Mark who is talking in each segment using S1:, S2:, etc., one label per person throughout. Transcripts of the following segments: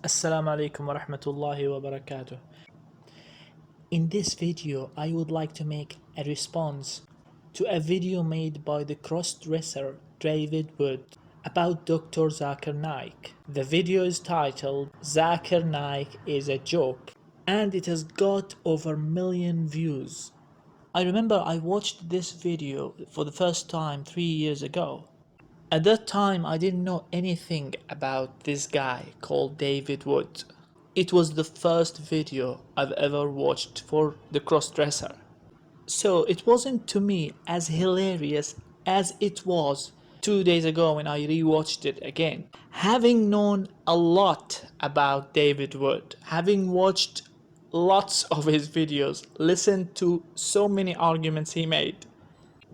S1: Assalamu alaikum wa rahmatullahi wa barakatuh. In this video, I would like to make a response to a video made by the cross-dresser David Wood about Dr. Zakir Naik. The video is titled Zakir Naik is a Joke, and it has got over 1 million views. I remember I watched this video for the first time 3 years ago. At that time, I didn't know anything about this guy called David Wood. It was the first video I've ever watched for the crossdresser. So it wasn't to me as hilarious as it was 2 days ago when I rewatched it again. Having known a lot about David Wood, having watched lots of his videos, listened to so many arguments he made.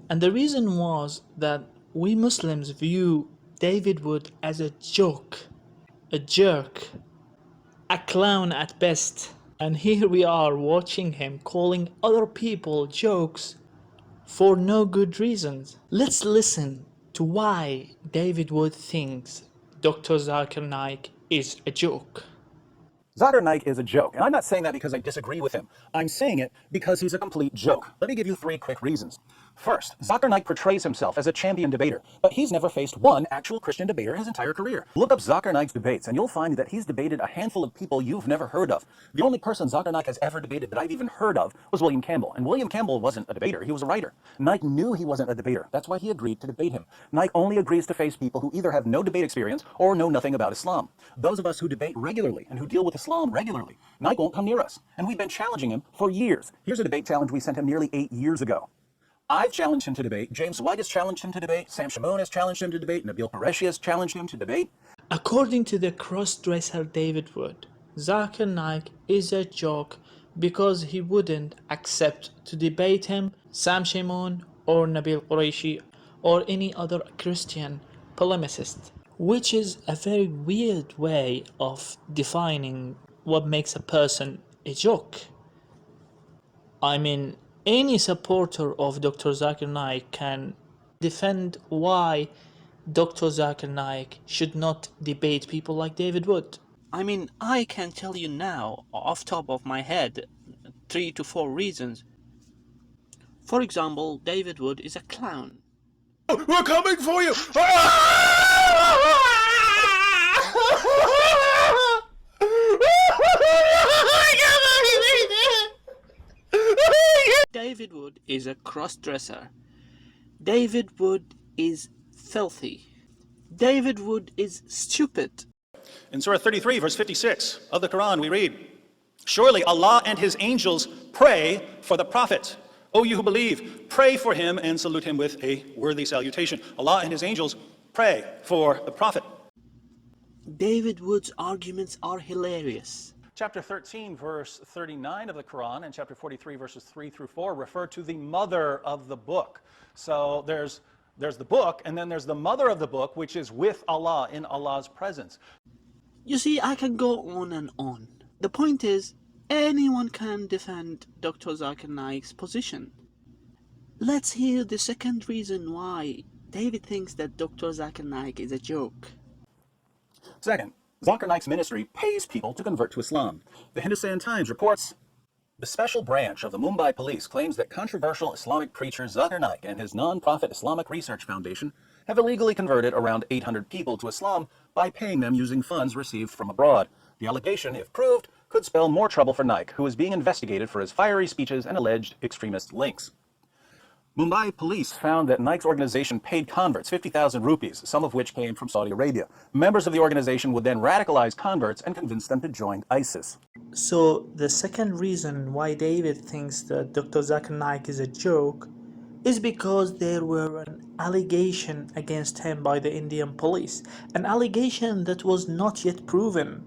S1: And the reason was that we Muslims view David Wood as a joke, a jerk, a clown at best. And here we are watching him calling other people jokes for no good reasons. Let's listen to why David Wood thinks Dr. Zakir Naik is a joke.
S2: Zakir Naik is a joke, and I'm not saying that because I disagree with him. I'm saying it because he's a complete joke. Let me give you 3 quick reasons. First, Zakir Naik portrays himself as a champion debater, but he's never faced one actual Christian debater in his entire career. Look up Zakir Naik's debates, and you'll find that he's debated a handful of people you've never heard of. The only person Zakir Naik has ever debated that I've even heard of was William Campbell, and William Campbell wasn't a debater, he was a writer. Naik knew he wasn't a debater. That's why he agreed to debate him. Naik only agrees to face people who either have no debate experience or know nothing about Islam. Those of us who debate regularly and who deal with Islam regularly, Naik won't come near us, and we've been challenging him for years. Here's a debate challenge we sent him nearly 8 years ago. I've challenged him to debate, James White has challenged him to debate, Sam Shamoun has challenged him to debate, Nabil Qureshi has challenged him to debate.
S1: According to the cross-dresser David Wood, Zakir Naik is a joke because he wouldn't accept to debate him, Sam Shamoun or Nabil Qureshi or any other Christian polemicist, which is a very weird way of defining what makes a person a joke. I mean, any supporter of Dr. Zakir Naik can defend why Dr. Zakir Naik should not debate people like David Wood.
S3: I mean, I can tell you now, off top of my head, 3 to 4 reasons. For example, David Wood is a clown.
S4: We're coming for you!
S3: David Wood is a cross-dresser. David Wood is filthy. David Wood is stupid.
S2: In Surah 33, verse 56 of the Qur'an, we read, "Surely Allah and His angels pray for the Prophet. O you who believe, pray for him and salute him with a worthy salutation." Allah and His angels pray for the Prophet.
S3: David Wood's arguments are hilarious.
S2: Chapter 13, verse 39 of the Quran, and chapter 43, verses 3 through 4 refer to the mother of the book. So there's the book, and then there's the mother of the book, which is with Allah, in Allah's presence.
S3: You see, I can go on and on. The point is, anyone can defend Dr. Zakir Naik's position. Let's hear the second reason why David thinks that Dr. Zakir Naik is a joke.
S2: Second, Zakir Naik's ministry pays people to convert to Islam. The Hindustan Times reports, "The special branch of the Mumbai police claims that controversial Islamic preacher Zakir Naik and his non-profit Islamic Research Foundation have illegally converted around 800 people to Islam by paying them using funds received from abroad. The allegation, if proved, could spell more trouble for Naik, who is being investigated for his fiery speeches and alleged extremist links." Mumbai police found that Naik's organization paid converts 50,000 rupees, some of which came from Saudi Arabia. Members of the organization would then radicalize converts and convince them to join ISIS.
S1: So the second reason why David thinks that Dr. Zakir Naik is a joke is because there were an allegation against him by the Indian police, an allegation that was not yet proven,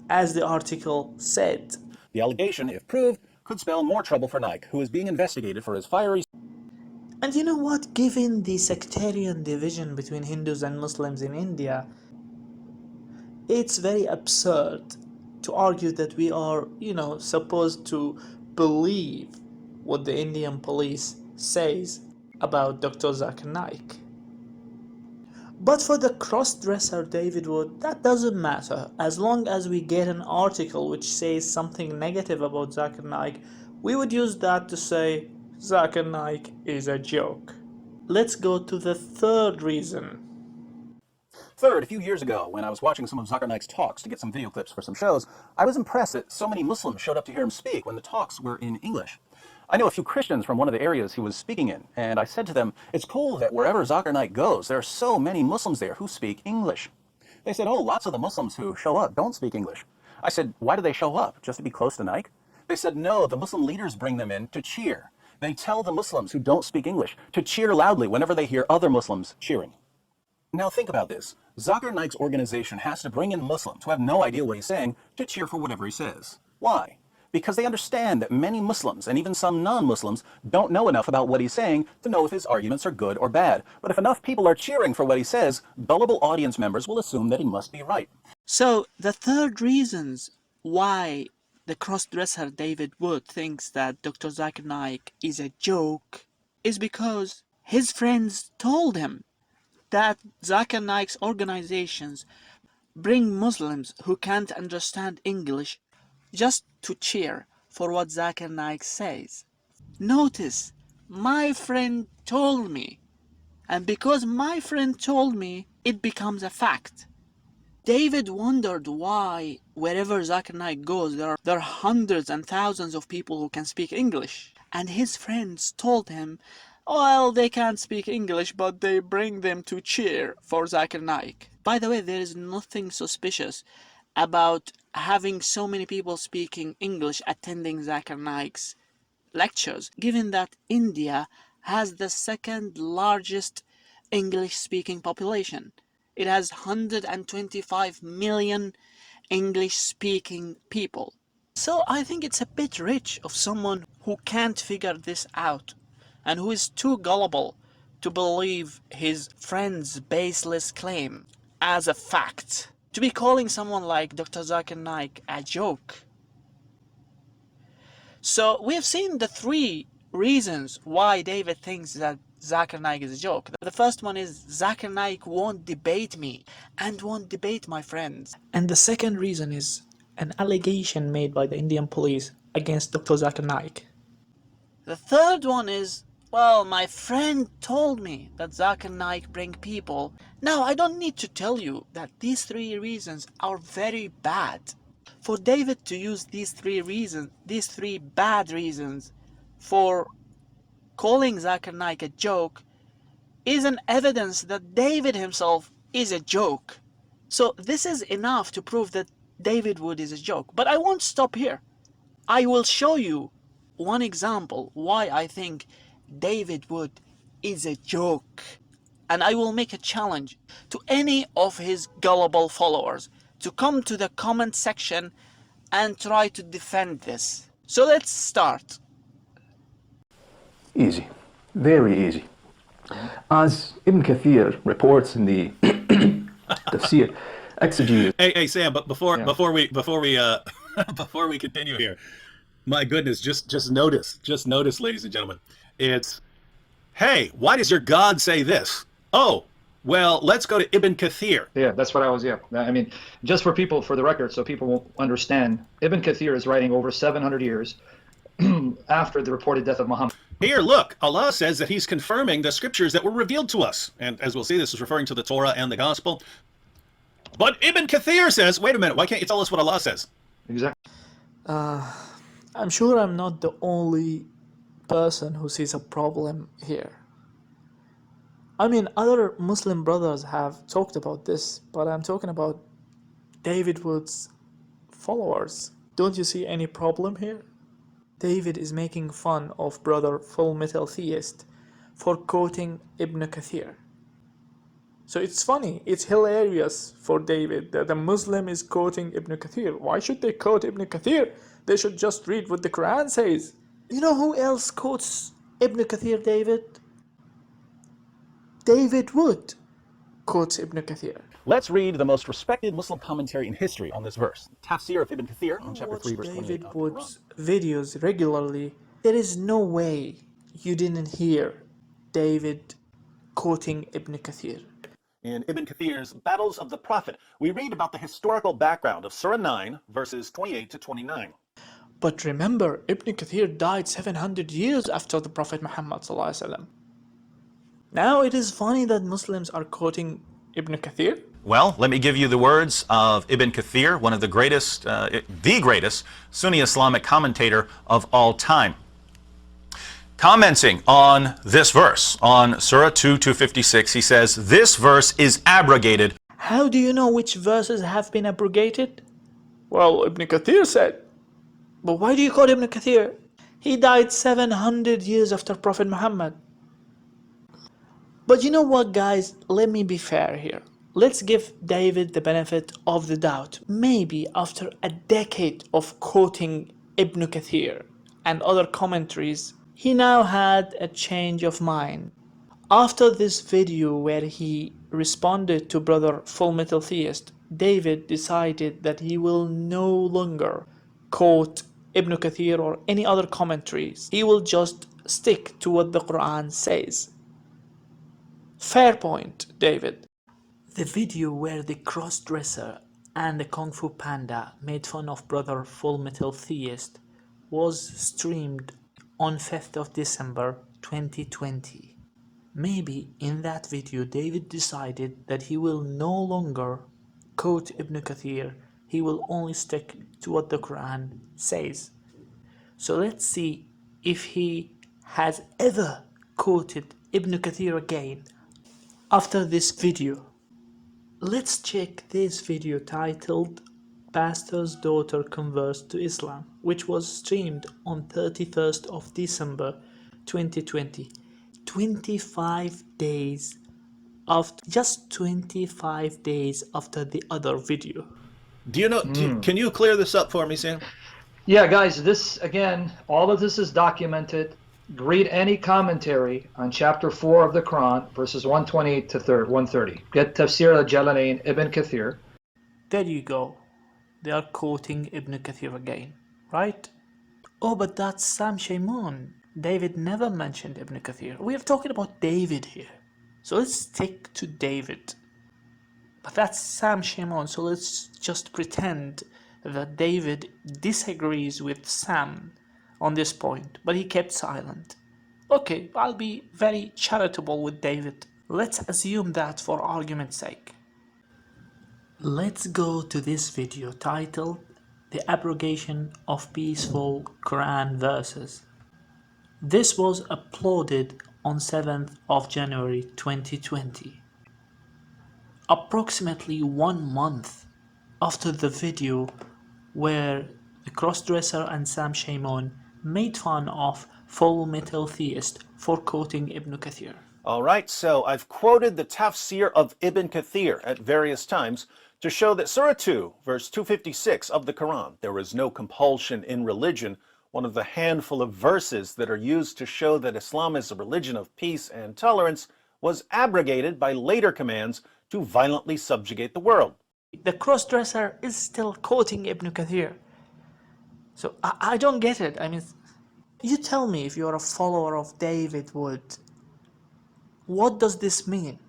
S1: as the article said.
S2: The allegation, if proved, could spell more trouble for Naik, who is being investigated for his fiery...
S1: And you know what? Given the sectarian division between Hindus and Muslims in India, it's very absurd to argue that we are, supposed to believe what the Indian police says about Dr. Zakir Naik. But for the cross-dresser David Wood, that doesn't matter. As long as we get an article which says something negative about Zakir Naik, we would use that to say Zakir Naik is a joke. Let's go to the third reason.
S2: Third, a few years ago, when I was watching some of Zakir Naik's talks to get some video clips for some shows, I was impressed that so many Muslims showed up to hear him speak when the talks were in English. I know a few Christians from one of the areas he was speaking in, and I said to them, it's cool that wherever Zakir Naik goes, there are so many Muslims there who speak English. They said, oh, lots of the Muslims who show up don't speak English. I said, why do they show up? Just to be close to Naik? They said, no, the Muslim leaders bring them in to cheer. They tell the Muslims who don't speak English to cheer loudly whenever they hear other Muslims cheering. Now think about this. Zakir Naik's organization has to bring in Muslims who have no idea what he's saying to cheer for whatever he says. Why? Because they understand that many Muslims, and even some non-Muslims, don't know enough about what he's saying to know if his arguments are good or bad. But if enough people are cheering for what he says, gullible audience members will assume that he must be right.
S3: So the third reasons why the cross-dresser David Wood thinks that Dr. Zakir Naik is a joke is because his friends told him that Zakir Naik's organizations bring Muslims who can't understand English just to cheer for what Zakir Naik says. Notice, my friend told me, and because my friend told me, it becomes a fact. David wondered why wherever Zakir Naik goes, there are hundreds and thousands of people who can speak English. And his friends told him, well, they can't speak English, but they bring them to cheer for Zakir Naik. By the way, there is nothing suspicious about having so many people speaking English attending Zakir Naik's lectures, given that India has the second largest English-speaking population. It has 125 million English-speaking people. So I think it's a bit rich of someone who can't figure this out and who is too gullible to believe his friend's baseless claim as a fact, to be calling someone like Dr. Zakir Naik a joke. So we have seen the three reasons why David thinks that Zakir Naik is a joke. The first one is Zakir Naik won't debate me and won't debate my friends.
S1: And the second reason is an allegation made by the Indian police against Dr. Zakir Naik.
S3: The third one is, well, my friend told me that Zakir Naik bring people. Now, I don't need to tell you that these three reasons are very bad. For David to use these three bad reasons for calling Zakir Naik a joke is an evidence that David himself is a joke. So this is enough to prove that David Wood is a joke. But I won't stop here. I will show you one example why I think David Wood is a joke. And I will make a challenge to any of his gullible followers to come to the comment section and try to defend this. So let's start.
S5: Easy. Very easy. As Ibn Kathir reports in the Tafsir, exegesis.
S2: Hey, Sam, but before we before we continue here, my goodness, just notice, ladies and gentlemen, it's, hey, why does your God say this? Oh, well, let's go to Ibn Kathir.
S6: Yeah, that's what I was, I mean, just for people, for the record, so people will understand, Ibn Kathir is writing over 700 years after the reported death of Muhammad.
S2: Here, look, Allah says that he's confirming the scriptures that were revealed to us. And as we'll see, this is referring to the Torah and the Gospel. But Ibn Kathir says, wait a minute, why can't you tell us what Allah says?
S6: Exactly.
S1: I'm sure I'm not the only person who sees a problem here. I mean, other Muslim brothers have talked about this, but I'm talking about David Wood's followers. Don't you see any problem here? David is making fun of brother Full Metal Theist for quoting Ibn Kathir. So it's funny, it's hilarious for David that a Muslim is quoting Ibn Kathir. Why should they quote Ibn Kathir? They should just read what the Qur'an says. You know who else quotes Ibn Kathir, David? David Wood quotes Ibn Kathir.
S2: Let's read the most respected Muslim commentary in history on this verse. Tafsir of Ibn Kathir on chapter 3, verse 28.
S1: David Wood's videos regularly. There is no way you didn't hear David quoting Ibn Kathir.
S2: In Ibn Kathir's Battles of the Prophet, we read about the historical background of Surah 9, verses 28 to 29.
S1: But remember, Ibn Kathir died 700 years after the Prophet Muhammad ﷺ. Now it is funny that Muslims are quoting Ibn Kathir.
S2: Well, let me give you the words of Ibn Kathir, one of the greatest Sunni Islamic commentator of all time. Commenting on this verse, on Surah 2:256, he says, this verse is abrogated.
S1: How do you know which verses have been abrogated? Well, Ibn Kathir said. But why do you call Ibn Kathir? He died 700 years after Prophet Muhammad. But you know what, guys? Let me be fair here. Let's give David the benefit of the doubt. Maybe after a decade of quoting Ibn Kathir and other commentaries, he now had a change of mind. After this video where he responded to brother Full Metal Theist, David decided that he will no longer quote Ibn Kathir or any other commentaries. He will just stick to what the Qur'an says. Fair point, David. The video where the cross-dresser and the Kung Fu Panda made fun of brother Full Metal Theist was streamed on 5th of December 2020. Maybe in that video David decided that he will no longer quote Ibn Kathir, he will only stick to what the Quran says. So let's see if he has ever quoted Ibn Kathir again after this video. Let's check this video titled Pastor's Daughter Converts to Islam, which was streamed on 31st of December 2020. 25 days after, just 25 days after the other video.
S4: Do you know, can you clear this up for me, Sam?
S6: Yeah, guys, this, again, all of this is documented. Read any commentary on chapter 4 of the Quran, verses 128 to 130. Get Tafsir al-Jalalain, Ibn Kathir.
S1: There you go. They are quoting Ibn Kathir again, right? Oh, but that's Sam Shamoun. David never mentioned Ibn Kathir. We are talking about David here. So let's stick to David. But that's Sam Shamoun, so let's just pretend that David disagrees with Sam on this point, but he kept silent. Okay, I'll be very charitable with David. Let's assume that for argument's sake. Let's go to this video titled The Abrogation of Peaceful Quran Verses. This was uploaded on 7th of January 2020. Approximately 1 month after the video where the crossdresser and Sam Shamoun made fun of Full Metal Theist for quoting Ibn Kathir.
S2: All right, so I've quoted the tafsir of Ibn Kathir at various times to show that Surah 2, verse 256 of the Quran, there is no compulsion in religion, one of the handful of verses that are used to show that Islam is a religion of peace and tolerance, was abrogated by later commands to violently subjugate the world.
S1: The crossdresser is still quoting Ibn Kathir. So I don't get it. I mean, you tell me if you're a follower of David Wood. What does this mean?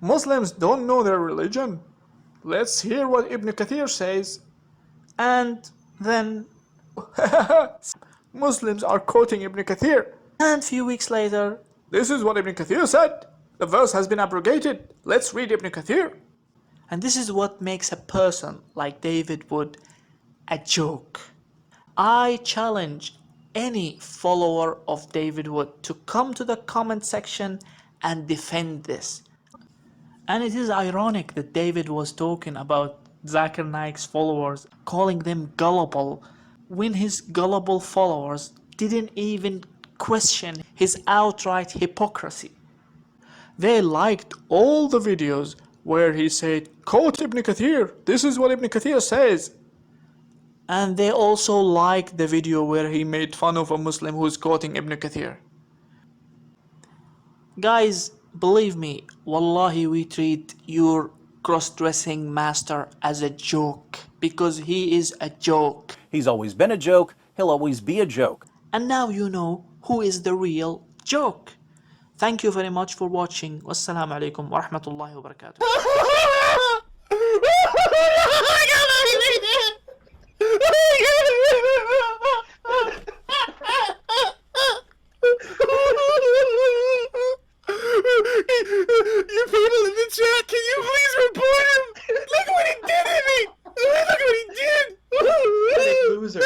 S1: Muslims don't know their religion. Let's hear what Ibn Kathir says. And then Muslims are quoting Ibn Kathir. And a few weeks later, this is what Ibn Kathir said. The verse has been abrogated. Let's read Ibn Kathir. And this is what makes a person like David Wood a joke. I challenge any follower of David Wood to come to the comment section and defend this. And it is ironic that David was talking about Zakir Naik's followers, calling them gullible, when his gullible followers didn't even question his outright hypocrisy. They liked all the videos where he said, quote Ibn Kathir, this is what Ibn Kathir says. And they also liked the video where he made fun of a Muslim who's quoting Ibn Kathir. Guys, believe me, wallahi, we treat your cross-dressing master as a joke, because he is a joke.
S2: He's always been a joke, he'll always be a joke.
S1: And now you know who is the real joke. Thank you very much for watching. Wassalamu alaikum wa rahmatullahi wa barakatuh.
S4: You people in the chat, can you please report him? Look what he did to me! Look what he did!
S6: Loser.